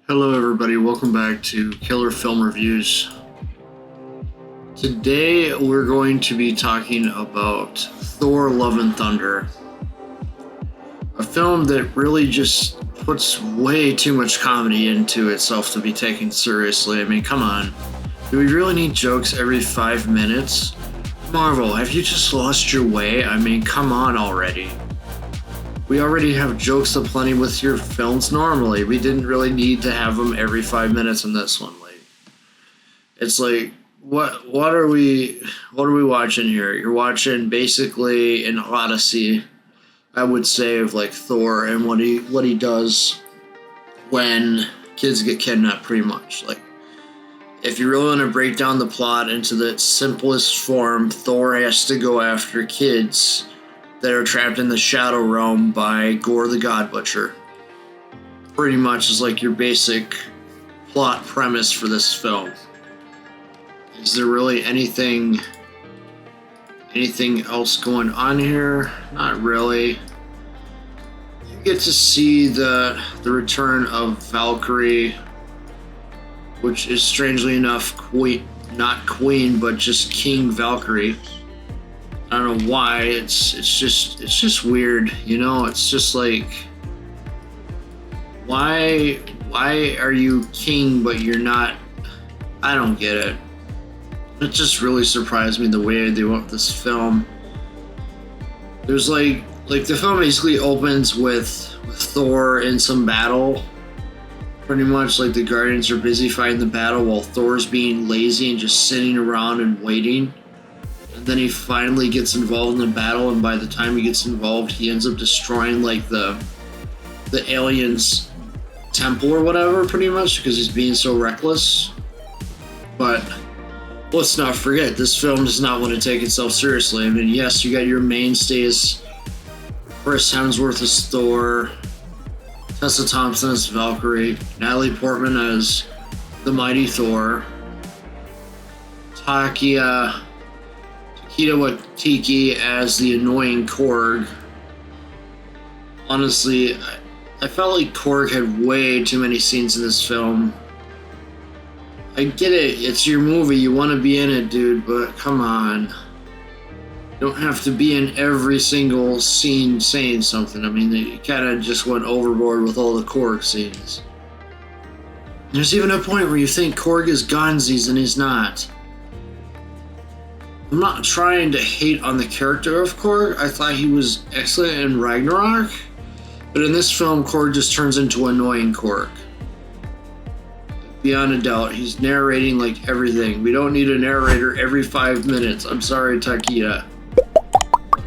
Hello everybody, welcome back to Killer Film Reviews. Today we're going to be talking about Thor Love and Thunder. A film that really just puts way too much comedy into itself to be taken seriously. I mean, come on. Do we really need jokes every 5 minutes? Marvel, have you just lost your way? I mean, come on already. We already have jokes aplenty with your films normally. We didn't really need to have them every 5 minutes in this one. Like, it's like, what are we watching here? You're watching basically an odyssey, I would say, of like Thor and what he does when kids get kidnapped, pretty much. Like, if you really want to break down the plot into the simplest form, Thor has to go after kids that are trapped in the Shadow Realm by Gore the God Butcher. Pretty much is like your basic plot premise for this film. Is there really anything else going on here? Not really. You get to see the return of Valkyrie, which is strangely enough not Queen, but just King Valkyrie. I don't know why. It's just weird, you know. It's just like, why are you king but you're not? I don't get it. It just really surprised me the way they went with this film. There's like the film basically opens with Thor in some battle. Pretty much like the Guardians are busy fighting the battle while Thor's being lazy and just sitting around and waiting. Then he finally gets involved in the battle, and by the time he gets involved, he ends up destroying like the aliens' temple or whatever, pretty much, because he's being so reckless. But let's not forget, this film does not want to take itself seriously. I mean, yes, you got your mainstays: Chris Hemsworth as Thor, Tessa Thompson as Valkyrie, Natalie Portman as the Mighty Thor, Taika Waititi as the annoying Korg. Honestly, I felt like Korg had way too many scenes in this film. I get it, it's your movie, you want to be in it, dude, but come on. You don't have to be in every single scene saying something. I mean, they kind of just went overboard with all the Korg scenes. There's even a point where you think Korg is gunsies and he's not. I'm not trying to hate on the character of Korg. I thought he was excellent in Ragnarok. But in this film, Korg just turns into annoying Korg. Beyond a doubt, he's narrating like everything. We don't need a narrator every 5 minutes. I'm sorry, Taika.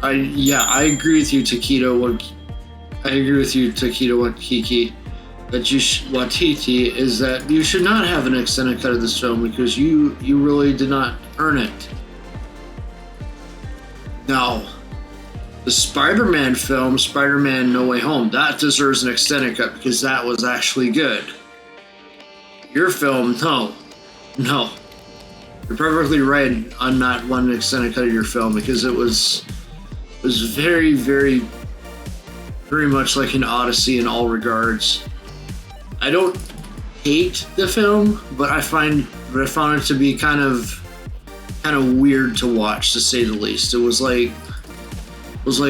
I agree with you, Taika Waititi. Waititi is that you should not have an extended cut of this film because you really did not earn it. Now, the Spider-Man film, Spider-Man No Way Home, that deserves an extended cut because that was actually good. Your film, no. You're perfectly right on not wanting an extended cut of your film because it was very, very, very much like an odyssey in all regards. I don't hate the film, but I found it to be kind of weird to watch, to say the least. It was like,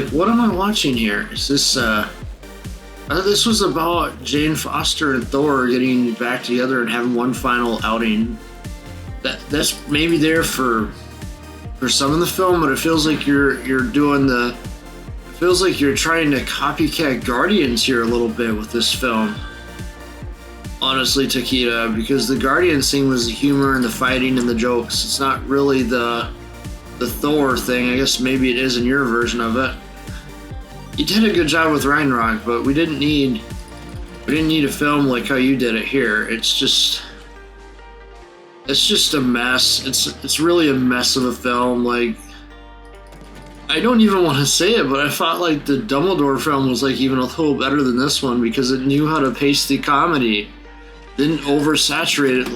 what am I watching here? Is this this was about Jane Foster and Thor getting back together and having one final outing. That's maybe there for some of the film, but it feels like you're trying to copycat Guardians here a little bit with this film. Honestly, Taika, because the Guardians thing was the humor and the fighting and the jokes. It's not really the Thor thing. I guess maybe it is in your version of it. You did a good job with Ragnarok, but we didn't need a film like how you did it here. It's just a mess. It's really a mess of a film. Like, I don't even want to say it, but I thought like the Dumbledore film was like even a little better than this one because it knew how to pace the comedy. Didn't oversaturate it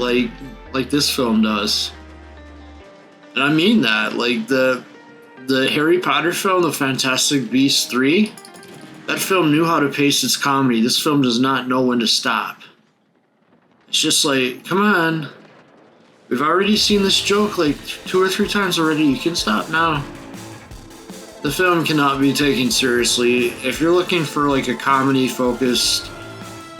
like this film does. And I mean that. Like the Harry Potter film, The Fantastic Beasts 3, that film knew how to pace its comedy. This film does not know when to stop. It's just like, come on. We've already seen this joke like 2 or 3 times already. You can stop now. The film cannot be taken seriously. If you're looking for like a comedy-focused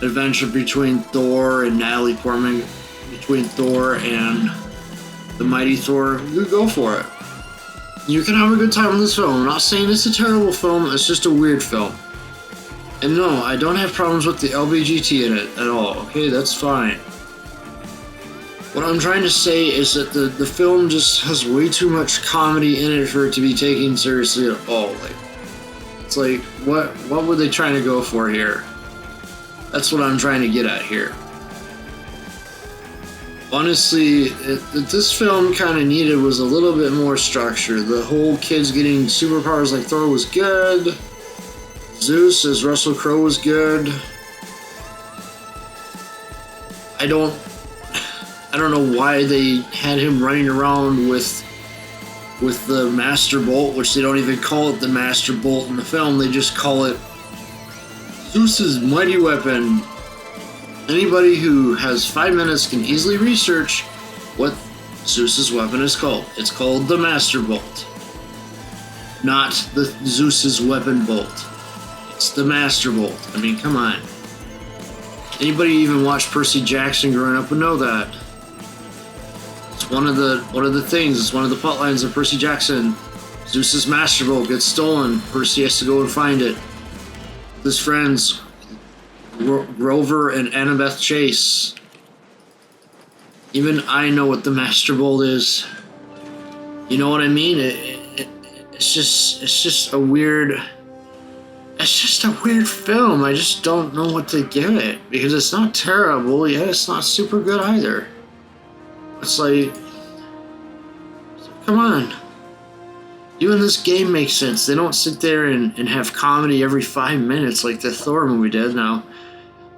adventure between Thor and Natalie Portman, between Thor and the mighty Thor, you go for it. You can have a good time with this film. I'm not saying it's a terrible film, it's just a weird film. And no, I don't have problems with the LBGT in it at all, okay? That's fine. What I'm trying to say is that the film just has way too much comedy in it for it to be taken seriously at all. Like, it's like, what were they trying to go for here? That's what I'm trying to get at here. Honestly, this film kind of needed was a little bit more structure. The whole kids getting superpowers like Thor was good. Zeus as Russell Crowe was good. I don't know why they had him running around with the Master Bolt, which they don't even call it the Master Bolt in the film. They just call it Zeus's mighty weapon. Anybody who has 5 minutes can easily research what Zeus's weapon is called. It's called the Master Bolt, not the Zeus's weapon bolt. It's the Master Bolt. I mean, come on. Anybody even watch Percy Jackson growing up would know that. It's one of the things. It's one of the plot lines of Percy Jackson. Zeus's Master Bolt gets stolen. Percy has to go and find it. His friends, Grover and Annabeth Chase. Even I know what the Master Bolt is. You know what I mean? It's just a weird. It's just a weird film. I just don't know what to give it because it's not terrible. Yet it's not super good either. It's like, come on. Even this game makes sense. They don't sit there and have comedy every 5 minutes like the Thor movie did. Now,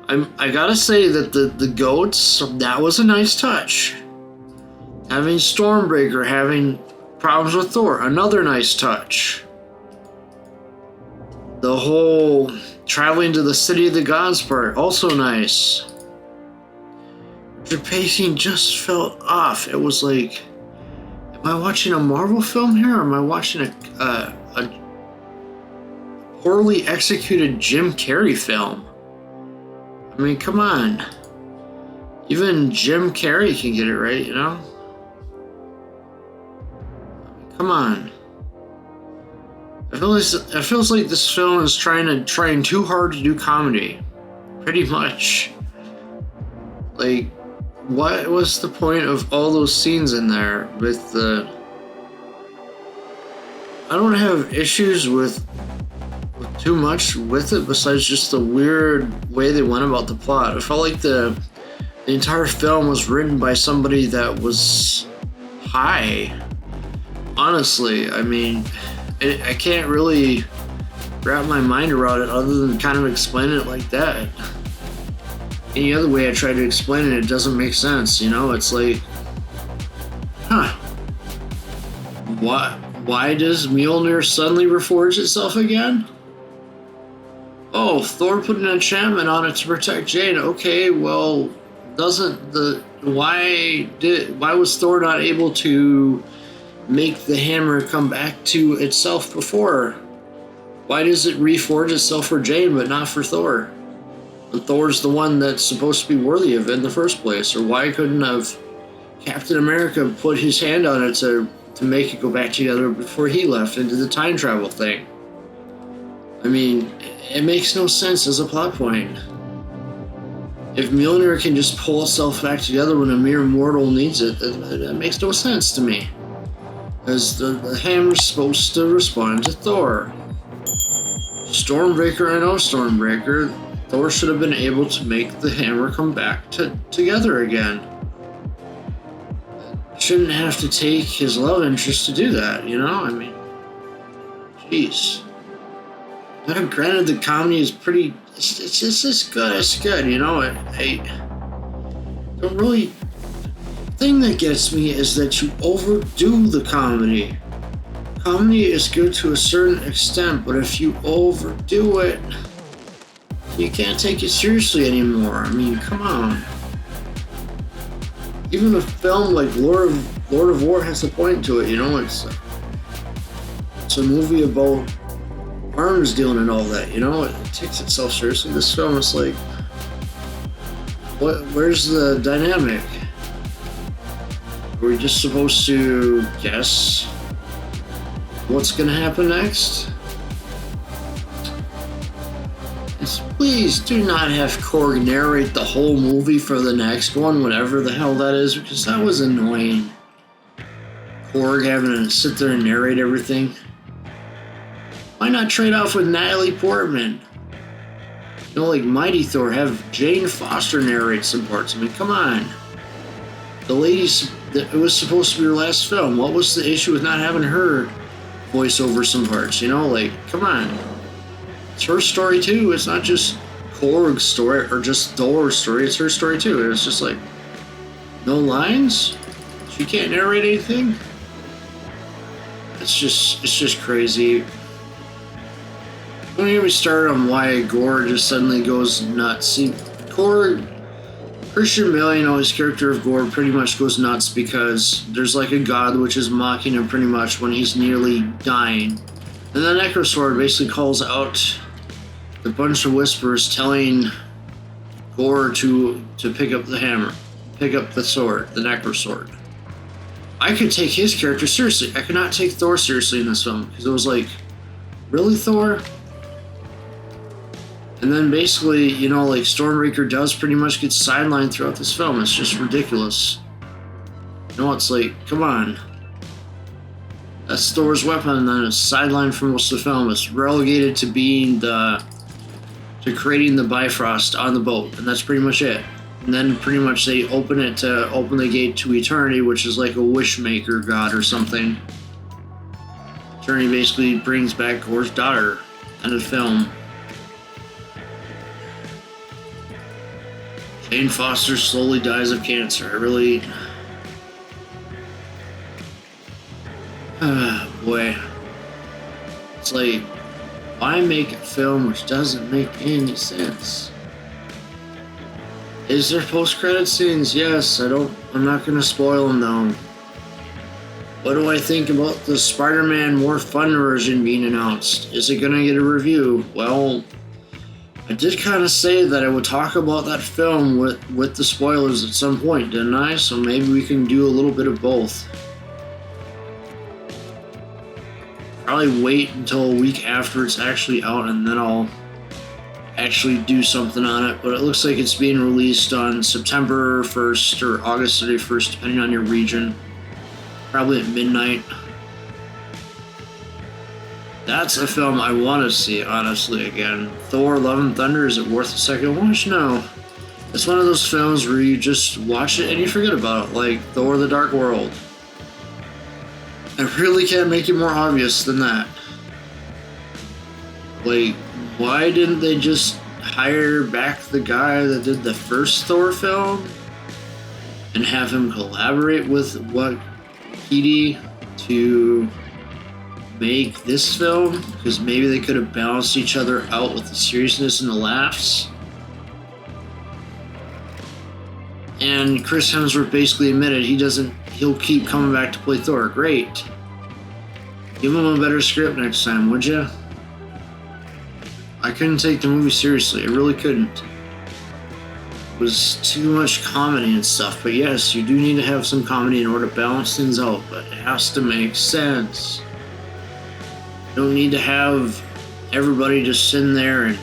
I gotta say that the goats, that was a nice touch. Having Stormbreaker having problems with Thor, another nice touch. The whole traveling to the city of the gods part, also nice. The pacing just felt off. It was like, am I watching a Marvel film here, or am I watching a poorly executed Jim Carrey film? I mean, come on. Even Jim Carrey can get it right, you know? Come on. It feels like this film is trying too hard to do comedy. Pretty much. Like, what was the point of all those scenes in there with the... I don't have issues with too much with it besides just the weird way they went about the plot. I felt like the entire film was written by somebody that was high. Honestly, I mean, I can't really wrap my mind around it other than kind of explain it like that. Any other way I try to explain it, it doesn't make sense, you know? It's like, huh. Why does Mjolnir suddenly reforge itself again? Oh, Thor put an enchantment on it to protect Jane. Okay, well, why was Thor not able to make the hammer come back to itself before? Why does it reforge itself for Jane but not for Thor? And Thor's the one that's supposed to be worthy of it in the first place. Or why couldn't have Captain America put his hand on it to make it go back together before he left and did the time travel thing? I mean, it makes no sense as a plot point. If Mjolnir can just pull itself back together when a mere mortal needs it, that makes no sense to me. Because the hammer's supposed to respond to Thor. Stormbreaker or no Stormbreaker, Thor should have been able to make the hammer come back together again. Shouldn't have to take his love interest to do that, you know? I mean, jeez. Now, granted, the comedy is pretty... It's just good. It's good, you know? I don't really... The thing that gets me is that you overdo the comedy. Comedy is good to a certain extent, but if you overdo it, you can't take it seriously anymore. I mean, come on. even a film like Lord of War has a point to it, you know. It's a movie about arms dealing and all that, you know. It takes itself seriously. This film is like, where's the dynamic? Are we just supposed to guess what's gonna happen next? Please do not have Korg narrate the whole movie for the next one, whatever the hell that is, because that was annoying. Korg having to sit there and narrate everything. Why not trade off with Natalie Portman? You know, like Mighty Thor, have Jane Foster narrate some parts. I mean, come on. The ladies, it was supposed to be her last film. What was the issue with not having her voice over some parts? You know, like, come on. It's her story too. It's not just Korg's story or just Thor's story. It's her story too. And it's just like, no lines? She can't narrate anything? It's just crazy. Don't get me started on why Gore just suddenly goes nuts. See, Christian Bale, you know, his character of Gore pretty much goes nuts because there's like a god which is mocking him pretty much when he's nearly dying. And the Necrosword basically calls out a bunch of whispers telling Gore to pick up the hammer, pick up the sword, the Necrosword. I could take his character seriously. I could not take Thor seriously in this film because it was like, really, Thor? And then basically, you know, like Stormbreaker does pretty much get sidelined throughout this film. It's just ridiculous. You know, it's like, come on. That's Thor's weapon, and then it's sidelined for most of the film. It's relegated to being to creating the Bifrost on the boat, and that's pretty much it. And then pretty much they open it to open the gate to Eternity, which is like a wishmaker god or something. Eternity basically brings back Gore's daughter in the film. Jane Foster slowly dies of cancer. I really... boy. It's like, why make a film which doesn't make any sense? Is there post-credit scenes? Yes, I'm not gonna spoil them though. What do I think about the Spider-Man More Fun version being announced? Is it gonna get a review? Well, I did kind of say that I would talk about that film with the spoilers at some point, didn't I? So maybe we can do a little bit of both. Probably wait until a week after it's actually out and then I'll actually do something on it. But it looks like it's being released on September 1st or August 31st, depending on your region. Probably at midnight. That's a film I want to see, honestly, again. Thor, Love and Thunder, is it worth a second watch? No. It's one of those films where you just watch it and you forget about it, like Thor the Dark World. I really can't make it more obvious than that. Like, why didn't they just hire back the guy that did the first Thor film and have him collaborate with Waititi to make this film? Because maybe they could have balanced each other out with the seriousness and the laughs. And Chris Hemsworth basically admitted he'll keep coming back to play Thor. Great. Give him a better script next time, would you? I couldn't take the movie seriously. I really couldn't. It was too much comedy and stuff. But yes, you do need to have some comedy in order to balance things out. But it has to make sense. You don't need to have everybody just sitting there and...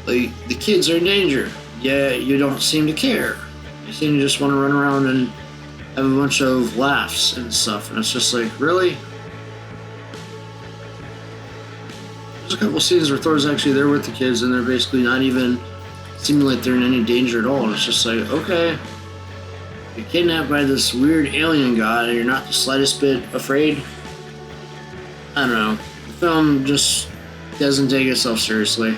like, the kids are in danger. Yeah, you don't seem to care. You seem to just want to run around and have a bunch of laughs and stuff. And it's just like, really? There's a couple scenes where Thor's actually there with the kids and they're basically not even seeming like they're in any danger at all. And it's just like, okay, you're kidnapped by this weird alien god and you're not the slightest bit afraid. I don't know. The film just doesn't take itself seriously.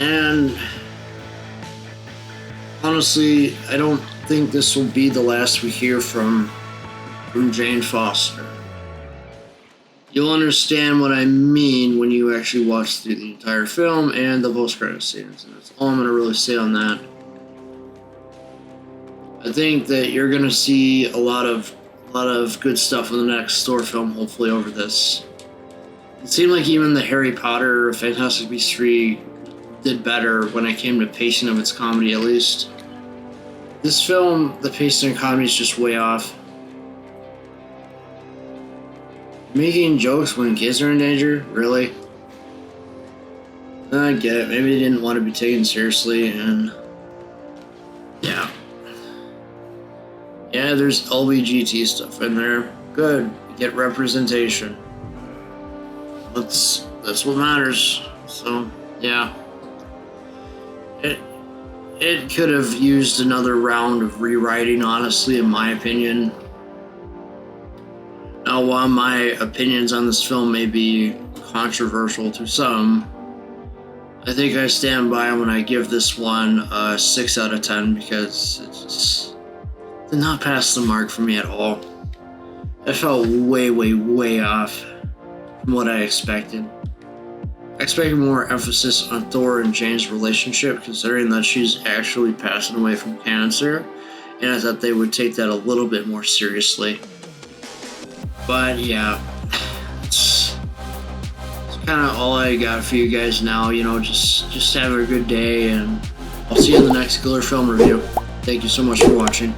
And honestly, I don't think this will be the last we hear from Jane Foster. You'll understand what I mean when you actually watch through the entire film and the post-credit scenes. And that's all I'm going to really say on that. I think that you're going to see a lot of good stuff in the next Thor film, hopefully, over this. It seemed like even the Harry Potter Fantastic Beasts 3 did better when it came to pacing of its comedy, at least. This film, the pacing and comedy is just way off. Making jokes when kids are in danger? Really? I get it. Maybe they didn't want to be taken seriously, and yeah. Yeah, there's LBGT stuff in there. Good. Get representation. That's what matters. So, yeah. It could have used another round of rewriting, honestly, in my opinion. Now, while my opinions on this film may be controversial to some, I think I stand by when I give this one a 6 out of 10 because it just did not pass the mark for me at all. It felt way, way, way off from what I expected. I expected more emphasis on Thor and Jane's relationship, considering that she's actually passing away from cancer, and I thought they would take that a little bit more seriously. But yeah, it's kind of all I got for you guys now. You know, just have a good day, and I'll see you in the next Killer film review. Thank you so much for watching.